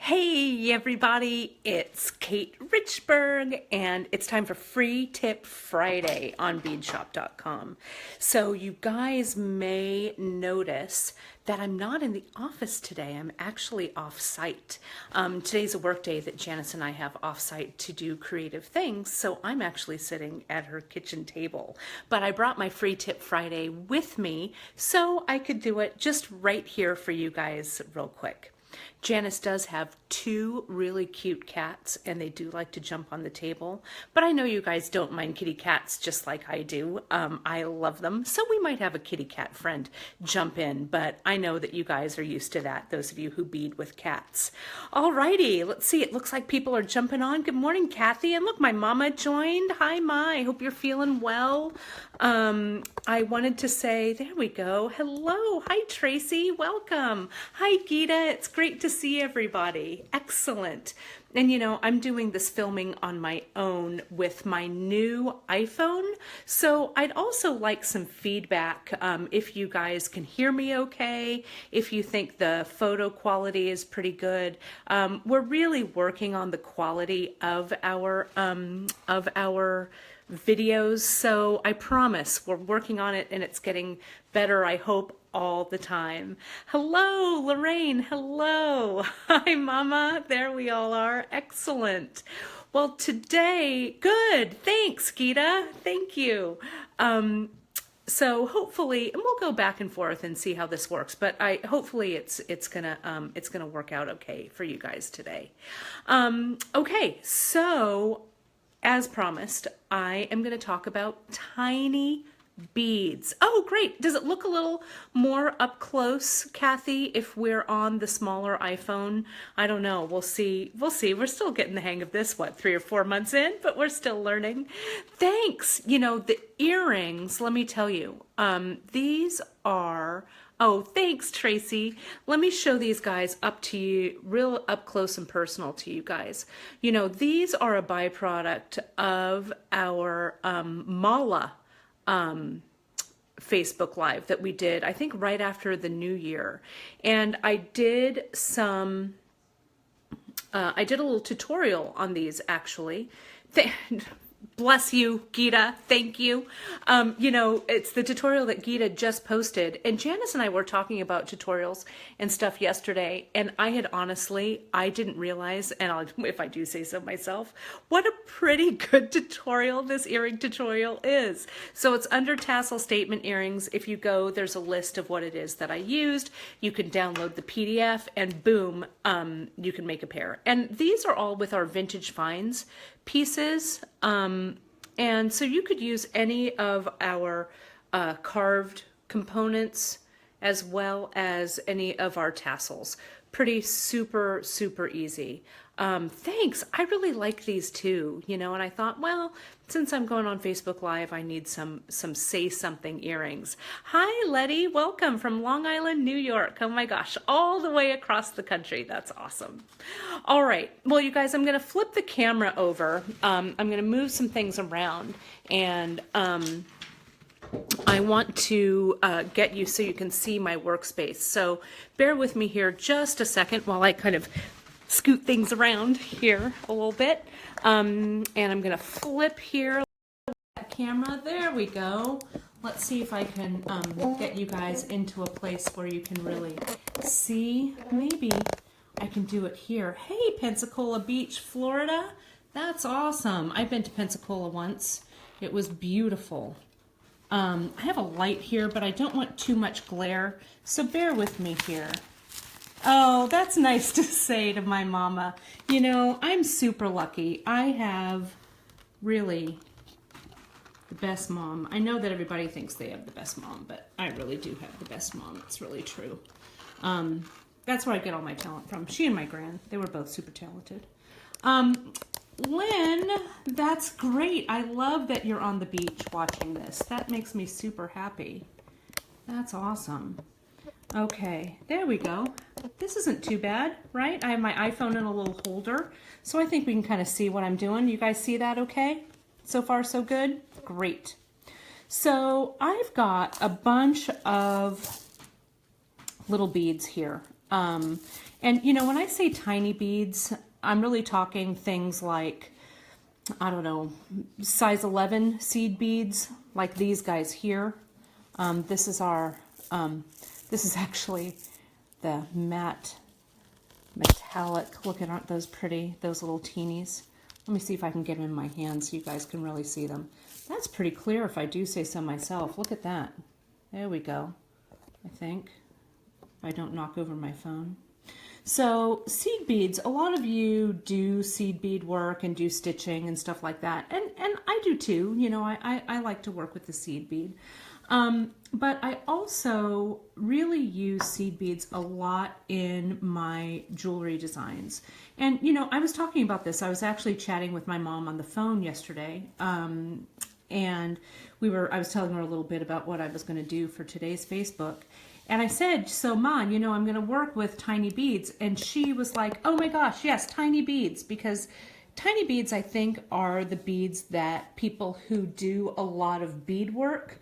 Hey everybody, it's Kate Richburg and it's time for Free Tip Friday on beadshop.com. So you guys may notice that I'm not in the office today. I'm actually off-site. Today's a work day that Janice and I have off-site to do creative things, so I'm actually sitting at her kitchen table. But I brought my Free Tip Friday with me so I could do it just right here for you guys real quick. Janice does have two really cute cats and they do like to jump on the table, but I know you guys don't mind kitty cats just like I do. I love them, so we might have a kitty cat friend jump in, but I know that you guys are used to that, those of you who bead with cats. Alrighty, let's see, it looks like people are jumping on. Good morning, Kathy, and look, my mama joined. Hi, Ma, I hope you're feeling well. I wanted to say, there we go, hello, hi Tracy, welcome. Hi Gita, it's great to see everybody. Excellent. And you know, I'm doing this filming on my own with my new iPhone, so I'd also like some feedback if you guys can hear me okay, if you think the photo quality is pretty good. We're really working on the quality of our videos, so I promise we're working on it and it's getting better, I hope, all the time. Hello, Lorraine. Hello. Hi, Mama. There we all are. Excellent. Well, today, good. Thanks, Gita. Thank you. So hopefully, and we'll go back and forth and see how this works, but hopefully it's gonna work out okay for you guys today. Okay, so as promised, I am going to talk about tiny beads. Oh, great. Does it look a little more up close, Kathy, if we're on the smaller iPhone? I don't know. We'll see. We'll see. We're still getting the hang of this, what, 3 or 4 months in, but we're still learning. Thanks. You know, the earrings, let me tell you, these are... Oh, thanks, Tracy. Let me show these guys up to you, real up close and personal to you guys. You know, these are a byproduct of our Mala Facebook Live that we did, I think right after the new year. And I did I did a little tutorial on these actually. Bless you, Gita. Thank you. You know, it's the tutorial that Gita just posted. And Janice and I were talking about tutorials and stuff yesterday. And I didn't realize, and if I do say so myself, what a pretty good tutorial this earring tutorial is. So it's under tassel statement earrings. If you go, there's a list of what it is that I used. You can download the PDF and boom, you can make a pair. And these are all with our Vintage Finds pieces, and so you could use any of our carved components as well as any of our tassels. Pretty super easy. Thanks. I really like these too, you know, and I thought, well, since I'm going on Facebook Live, I need some say something earrings. Hi, Letty. Welcome from Long Island, New York. Oh my gosh, all the way across the country. That's awesome. All right. Well, you guys, I'm going to flip the camera over. I'm going to move some things around and I want to get you so you can see my workspace. So bear with me here just a second while I kind of scoot things around here a little bit. And I'm going to flip here that camera. There we go. Let's see if I can get you guys into a place where you can really see. Maybe I can do it here. Hey, Pensacola Beach, Florida. That's awesome. I've been to Pensacola once. It was beautiful. I have a light here, but I don't want too much glare, so bear with me here. Oh, that's nice to say to my mama. You know, I'm super lucky. I have really the best mom. I know that everybody thinks they have the best mom, but I really do have the best mom. It's really true. That's where I get all my talent from. She and my gran, they were both super talented. Lynn, that's great. I love that you're on the beach watching this. That makes me super happy. That's awesome. Okay, there we go. This isn't too bad, right? I have my iPhone in a little holder, so I think we can kind of see what I'm doing. You guys see that okay? So far, so good? Great. So I've got a bunch of little beads here. And you know, when I say tiny beads, I'm really talking things like, I don't know, size 11 seed beads, like these guys here. This is our, this is actually the matte metallic. Look at, aren't those pretty, those little teenies? Let me see if I can get them in my hand so you guys can really see them. That's pretty clear if I do say so myself. Look at that. There we go, I think. If I don't knock over my phone. So seed beads, a lot of you do seed bead work and do stitching and stuff like that. And I do too. You know, I like to work with the seed bead. But I also really use seed beads a lot in my jewelry designs. And, you know, I was talking about this. I was actually chatting with my mom on the phone yesterday. And I was telling her a little bit about what I was going to do for today's Facebook. And I said, so Mom, you know, I'm going to work with tiny beads. And she was like, oh my gosh, yes, tiny beads. Because tiny beads, I think, are the beads that people who do a lot of bead work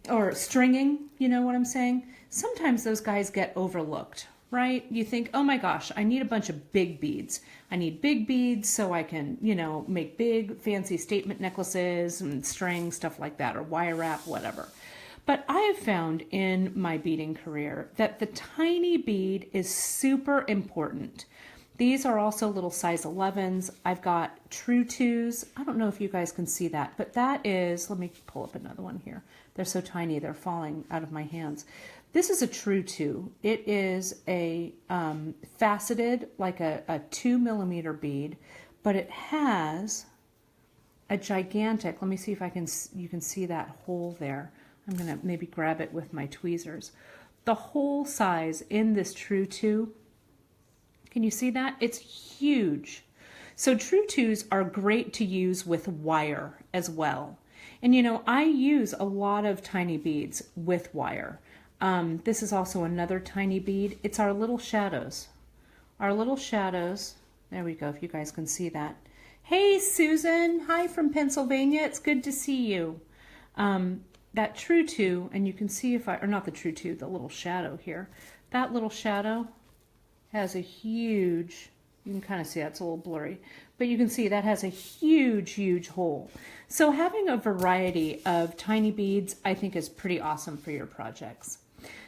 or stringing, you know what I'm saying? Sometimes those guys get overlooked, right? You think, oh my gosh, I need a bunch of big beads. I need big beads so I can, you know, make big fancy statement necklaces and string, stuff like that, or wire wrap, whatever. But I have found in my beading career that the tiny bead is super important. These are also little size 11s. I've got true twos. I don't know if you guys can see that, but that is, let me pull up another one here. They're so tiny, they're falling out of my hands. This is a true two. It is a faceted, like a 2mm bead, but it has a gigantic, let me see if you can see that hole there. I'm gonna maybe grab it with my tweezers. The hole size in this true two, can you see that? It's huge. So true twos are great to use with wire as well. And you know, I use a lot of tiny beads with wire. This is also another tiny bead. It's our little shadows. Our little shadows. There we go, if you guys can see that. Hey Susan, hi from Pennsylvania. It's good to see you. That true two, and you can see if or not the true two, the little shadow here. That little shadow has a huge, you can kind of see that's a little blurry, but you can see that has a huge, huge hole. So having a variety of tiny beads, I think, is pretty awesome for your projects.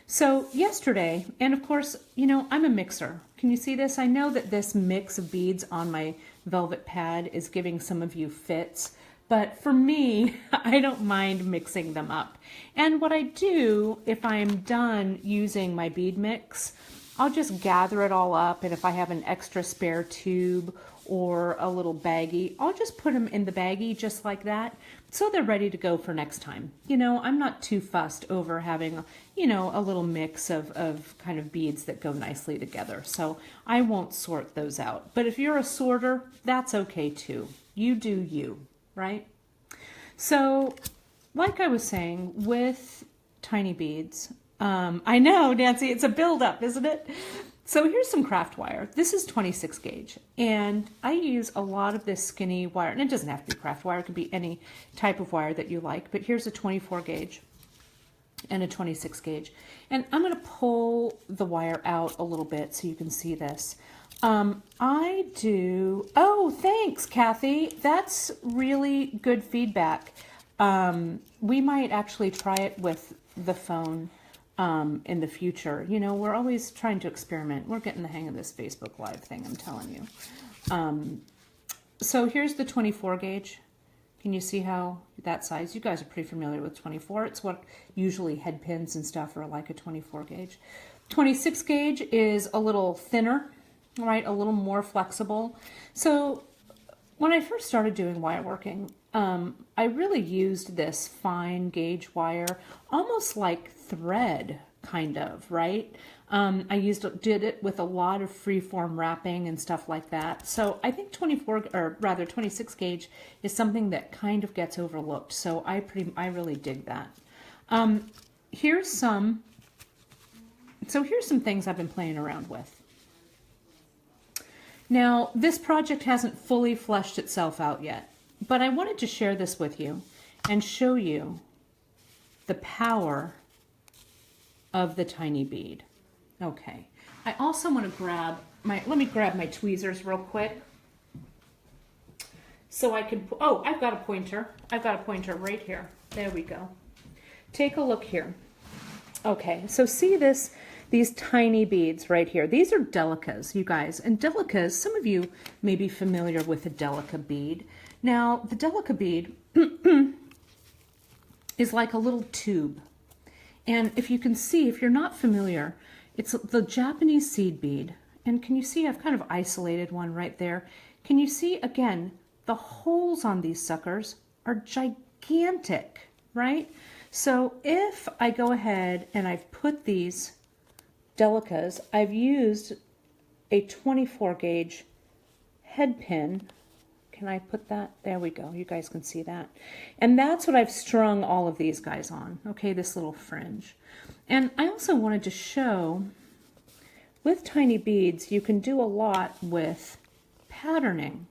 So yesterday, and of course, you know, I'm a mixer. Can you see this? I know that this mix of beads on my velvet pad is giving some of you fits, but for me, I don't mind mixing them up. And what I do, if I'm done using my bead mix, I'll just gather it all up, and if I have an extra spare tube or a little baggie, I'll just put them in the baggie just like that, so they're ready to go for next time. You know, I'm not too fussed over having, you know, a little mix of kind of beads that go nicely together, so I won't sort those out. But if you're a sorter, that's okay too. You do you, right? So, like I was saying, with tiny beads, I know, Nancy, it's a buildup, isn't it? So here's some craft wire. This is 26 gauge, and I use a lot of this skinny wire, and it doesn't have to be craft wire, it could be any type of wire that you like, but here's a 24 gauge and a 26 gauge. And I'm gonna pull the wire out a little bit so you can see this. Oh, thanks, Kathy. That's really good feedback. We might actually try it with the phone in the future. You know, we're always trying to experiment. We're getting the hang of this Facebook Live thing, I'm telling you. So here's the 24 gauge. Can you see how that size? You guys are pretty familiar with 24. It's what usually head pins and stuff are like, a 24 gauge. 26 gauge is a little thinner, right? A little more flexible. So when I first started doing wire working, I really used this fine gauge wire, almost like thread, kind of, right? I did it with a lot of freeform wrapping and stuff like that. So I think 26 gauge is something that kind of gets overlooked. So I really dig that. Here's some things I've been playing around with. Now, this project hasn't fully fleshed itself out yet, but I wanted to share this with you and show you the power of the tiny bead. Okay, I also want to grab let me grab my tweezers real quick. So I can, oh, I've got a pointer. I've got a pointer right here. There we go. Take a look here. Okay, so see these tiny beads right here. These are delicas, you guys. And delicas, some of you may be familiar with a delica bead. Now, the delica bead is like a little tube. And if you can see, if you're not familiar, it's the Japanese seed bead. And can you see, I've kind of isolated one right there. Can you see, again, the holes on these suckers are gigantic, right? So if I go ahead and I've put these delicas, I've used a 24 gauge head pin. Can I put that? There we go. You guys can see that. And that's what I've strung all of these guys on. Okay, this little fringe. And I also wanted to show, with tiny beads, you can do a lot with patterning.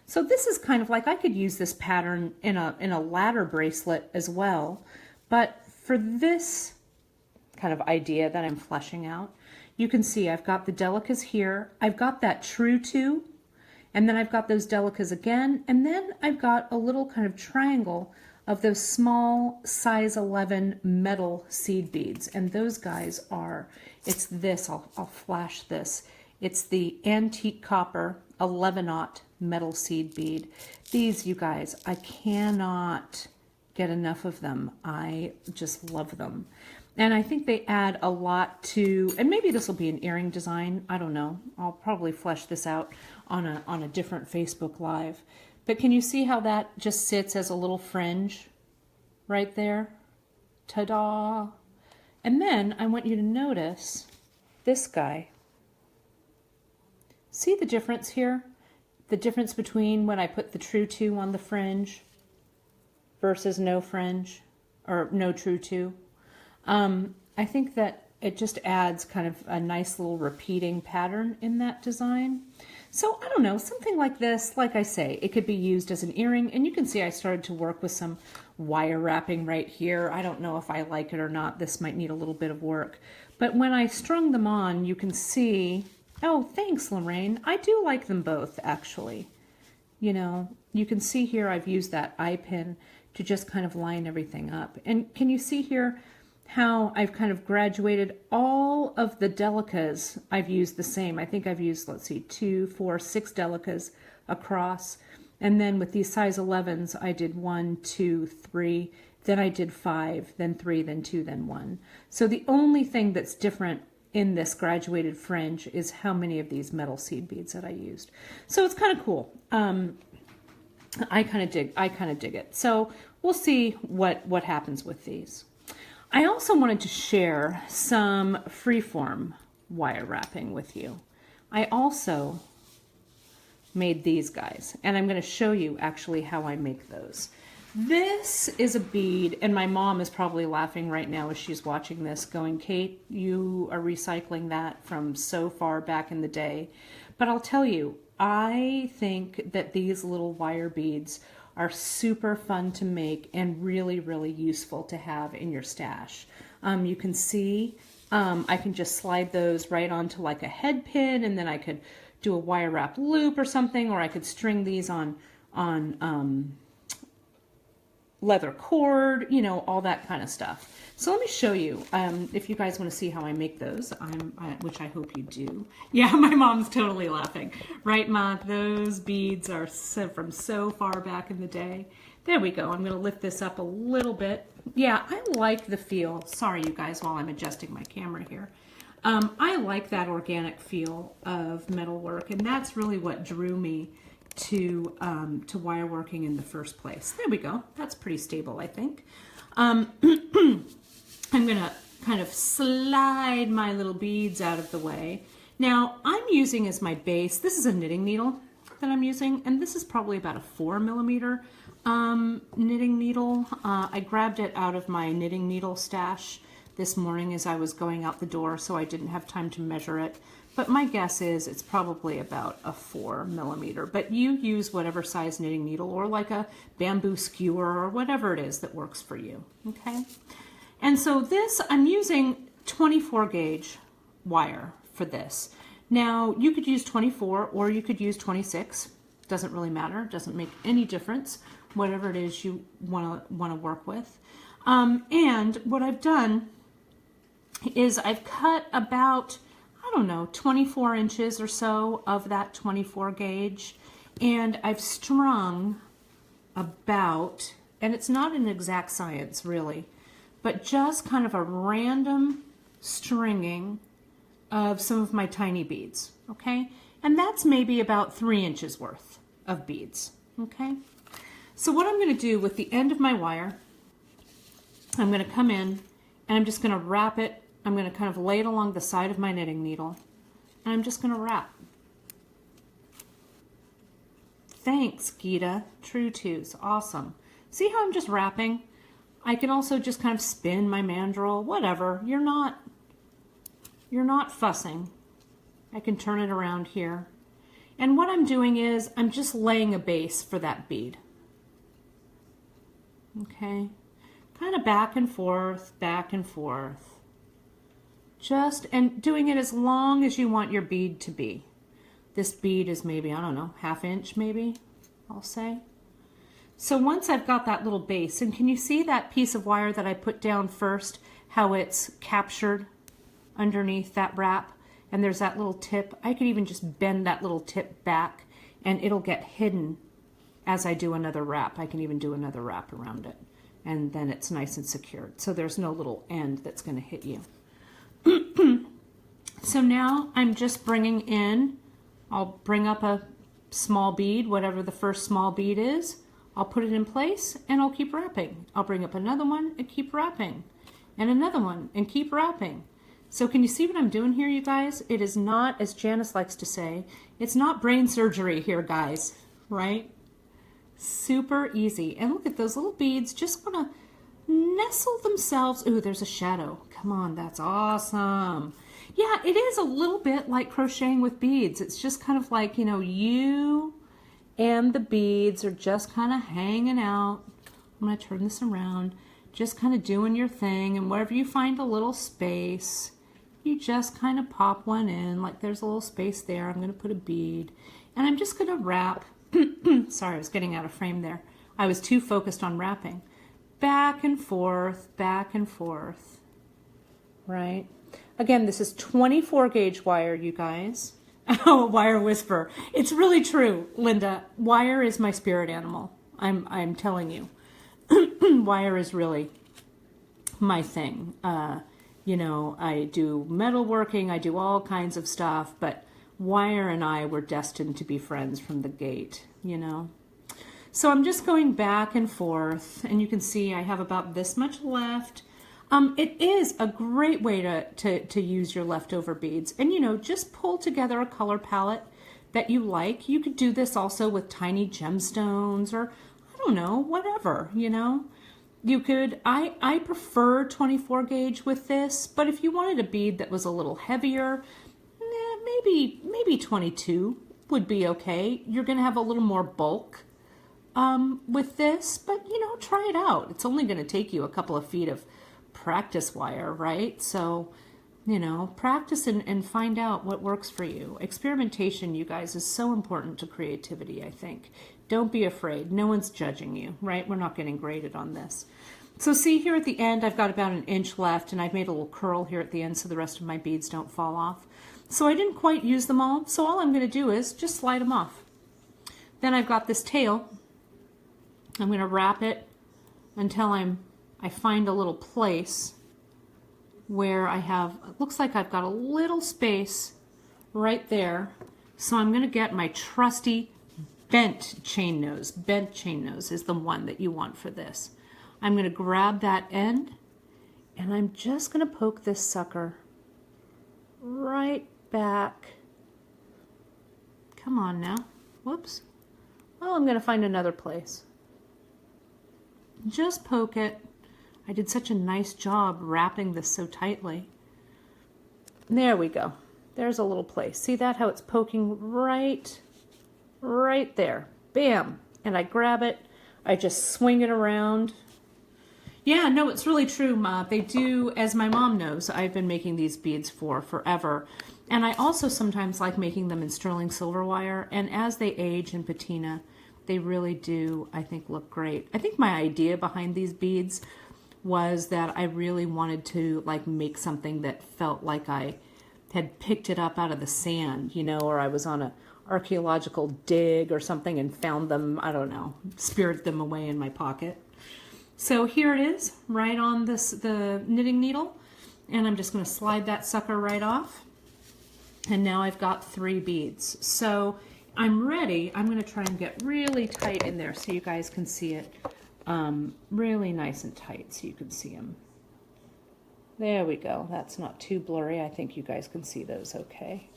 So this is kind of like, I could use this pattern in a ladder bracelet as well. But for this kind of idea that I'm fleshing out, you can see I've got the delicas here. I've got that true to, and then I've got those delicas again, and then I've got a little kind of triangle of those small size 11 metal seed beads. And those guys are, it's this, I'll flash this. It's the antique copper 11-aught metal seed bead. These, you guys, I cannot get enough of them. I just love them. And I think they add a lot to, and maybe this will be an earring design. I don't know. I'll probably flesh this out on a different Facebook Live. But can you see how that just sits as a little fringe right there? Ta-da! And then I want you to notice this guy. See the difference here? The difference between when I put the true to on the fringe versus no fringe or no true to. I think that it just adds kind of a nice little repeating pattern in that design. So I don't know, something like this, like I say, it could be used as an earring. And you can see I started to work with some wire wrapping right here. I don't know if I like it or not. This might need a little bit of work. But when I strung them on, you can see, oh, thanks, Lorraine. I do like them both, actually. You know, you can see here I've used that eye pin to just kind of line everything up. And can you see here how I've kind of graduated all of the delicas? I've used the same. I think I've used, let's see, 2, 4, 6 delicas across. And then with these size 11s, I did 1, 2, 3, then I did 5, then 3, then 2, then 1. So the only thing that's different in this graduated fringe is how many of these metal seed beads that I used. So it's kind of cool. I kind of dig it. So we'll see what happens with these. I also wanted to share some freeform wire wrapping with you. I also made these guys, and I'm going to show you actually how I make those. This is a bead, and my mom is probably laughing right now as she's watching this, going, Kate, you are recycling that from so far back in the day. But I'll tell you, I think that these little wire beads are super fun to make and really, really useful to have in your stash. You can see I can just slide those right onto like a head pin, and then I could do a wire wrap loop or something, or I could string these on leather cord, you know, all that kind of stuff. So let me show you, if you guys want to see how I make those, which I hope you do. Yeah, my mom's totally laughing. Right, Ma? Those beads are from so far back in the day. There we go. I'm going to lift this up a little bit. Yeah, I like the feel. Sorry, you guys, while I'm adjusting my camera here. I like that organic feel of metalwork, and that's really what drew me to wire working in the first place. There we go. That's pretty stable, I think. I'm going to kind of slide my little beads out of the way. Now, I'm using as my base, this is a knitting needle that I'm using, and this is probably about a 4mm knitting needle. I grabbed it out of my knitting needle stash this morning as I was going out the door, so I didn't have time to measure it. But my guess is it's probably about a 4mm. But you use whatever size knitting needle, or like a bamboo skewer, or whatever it is that works for you, okay? And so this, I'm using 24 gauge wire for this. Now, you could use 24 or you could use 26. Doesn't really matter. Doesn't make any difference. Whatever it is you want to work with. And what I've done is I've cut about, I don't know, 24 inches or so of that 24 gauge. And I've strung about, and it's not an exact science really, but just kind of a random stringing of some of my tiny beads, okay? And that's maybe about 3 inches worth of beads, okay? So what I'm going to do with the end of my wire, I'm going to come in and I'm just going to wrap it. I'm going to kind of lay it along the side of my knitting needle, and I'm just going to wrap. Thanks, Gita. True twos. Awesome. See how I'm just wrapping? I can also just kind of spin my mandrel, whatever. You're not fussing. I can turn it around here. And what I'm doing is I'm just laying a base for that bead. Okay? Kind of back and forth, back and forth. Just, and doing it as long as you want your bead to be. This bead is maybe, I don't know, 1/2 inch maybe, I'll say. So once I've got that little base, and can you see that piece of wire that I put down first, how it's captured underneath that wrap? And there's that little tip. I could even just bend that little tip back and it'll get hidden as I do another wrap. I can even do another wrap around it. And then it's nice and secured. So there's no little end that's going to hit you. So now I'm just bringing in, I'll bring up a small bead, whatever the first small bead is. I'll put it in place and I'll keep wrapping. I'll bring up another one and keep wrapping. And another one and keep wrapping. So can you see what I'm doing here, you guys? It is not, as Janice likes to say, it's not brain surgery here, guys, right? Super easy. And look at those little beads just want to nestle themselves. Ooh, there's a shadow. Come on, that's awesome. Yeah, it is a little bit like crocheting with beads. It's just kind of like, you know, you and the beads are just kind of hanging out. I'm going to turn this around. Just kind of doing your thing. And wherever you find a little space, you just kind of pop one in. Like there's a little space there. I'm going to put a bead. And I'm just going to wrap. Sorry, I was getting out of frame there. I was too focused on wrapping. Back and forth, right? Again, this is 24 gauge wire, you guys. Oh, wire whisper. It's really true, Linda. Wire is my spirit animal. I'm telling you. Wire is really my thing. You know, I do metalworking, I do all kinds of stuff, but wire and I were destined to be friends from the gate, you know. So I'm just going back and forth, and you can see I have about this much left. It is a great way to use your leftover beads. And, you know, just pull together a color palette that you like. You could do this also with tiny gemstones or, I don't know, whatever, you know. You could, I prefer 24 gauge with this, but if you wanted a bead that was a little heavier, maybe 22 would be okay. You're going to have a little more bulk with this, but, you know, try it out. It's only going to take you a couple of feet of practice wire, right? So, you know, practice and find out what works for you. Experimentation, you guys, is so important to creativity, I think. Don't be afraid. No one's judging you, right? We're not getting graded on this. So see here at the end, I've got about 1 inch left, and I've made a little curl here at the end so the rest of my beads don't fall off. So I didn't quite use them all, so all I'm going to do is just slide them off. Then I've got this tail. I'm going to wrap it until I find a little place where I have, it looks like I've got a little space right there. So I'm going to get my trusty bent chain nose. Bent chain nose is the one that you want for this. I'm going to grab that end and I'm just going to poke this sucker right back. Come on now. Whoops. Well, I'm going to find another place. Just poke it. I did such a nice job wrapping this so tightly. There we go. There's a little place. See that? How it's poking right there. Bam. And I grab it. I just swing it around. Yeah, no, it's really true, Ma. They do, as my mom knows, I've been making these beads for forever. And I also sometimes like making them in sterling silver wire, and as they age in patina, they really do, I think, look great. I think my idea behind these beads was that I really wanted to like make something that felt like I had picked it up out of the sand, you know, or I was on a archaeological dig or something and found them, I don't know, spirited them away in my pocket. So here it is, right on the knitting needle, and I'm just going to slide that sucker right off. And now I've got 3 beads. So I'm ready. I'm going to try and get really tight in there so you guys can see it really nice and tight so you can see them. There we go. That's not too blurry. I think you guys can see those okay.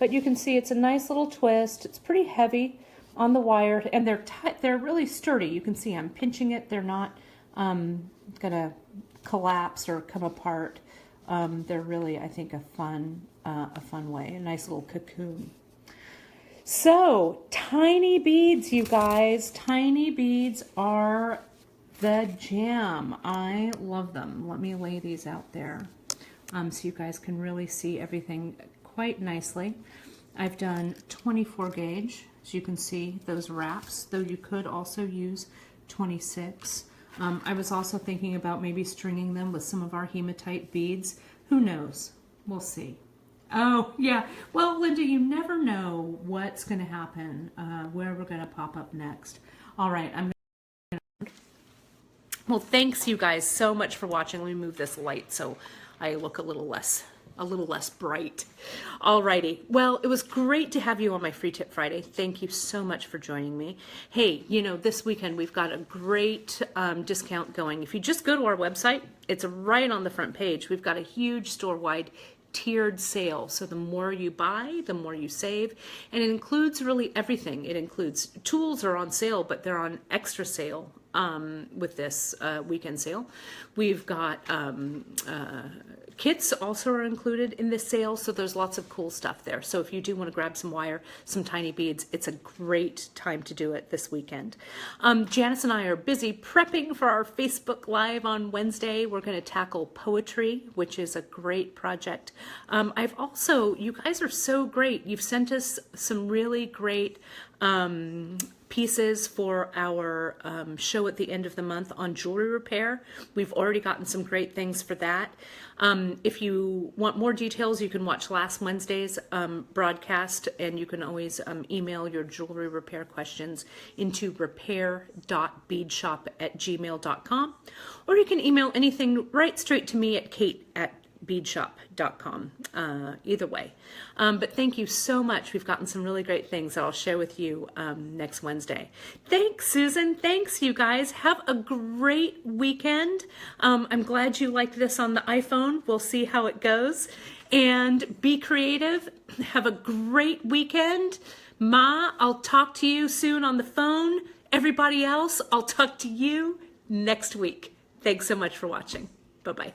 But you can see it's a nice little twist. It's pretty heavy on the wire, and they're really sturdy. You can see I'm pinching it. They're not gonna collapse or come apart. They're really, I think, a fun way. A nice little cocoon. So tiny beads, you guys. Tiny beads are the jam. I love them. Let me lay these out there so you guys can really see everything quite nicely. I've done 24 gauge, as you can see, those wraps, though you could also use 26. I was also thinking about maybe stringing them with some of our hematite beads. Who knows? We'll see. Oh, yeah. Well, Linda, you never know what's going to happen, where we're going to pop up next. All right. Well, thanks you guys so much for watching. Let me move this light so I look a little less bright. Alrighty. Well, it was great to have you on my Free Tip Friday. Thank you so much for joining me. Hey, you know, this weekend we've got a great discount going. If you just go to our website, it's right on the front page. We've got a huge store-wide tiered sale. So the more you buy, the more you save. And it includes really everything. It includes tools are on sale, but they're on extra sale with this weekend sale. We've got kits also are included in this sale, so there's lots of cool stuff there. So if you do want to grab some wire, some tiny beads, it's a great time to do it this weekend. Janice and I are busy prepping for our Facebook Live on Wednesday. We're going to tackle poetry, which is a great project. I've also, you guys are so great. You've sent us some really great pieces for our show at the end of the month on jewelry repair. We've already gotten some great things for that. If you want more details, you can watch last Wednesday's broadcast, and you can always email your jewelry repair questions into repair.beadshop@gmail.com, or you can email anything right straight to me at kate@beadshop.com. Either way. But thank you so much. We've gotten some really great things that I'll share with you next Wednesday. Thanks, Susan. Thanks, you guys. Have a great weekend. I'm glad you liked this on the iPhone. We'll see how it goes. And be creative. Have a great weekend. Ma, I'll talk to you soon on the phone. Everybody else, I'll talk to you next week. Thanks so much for watching. Bye-bye.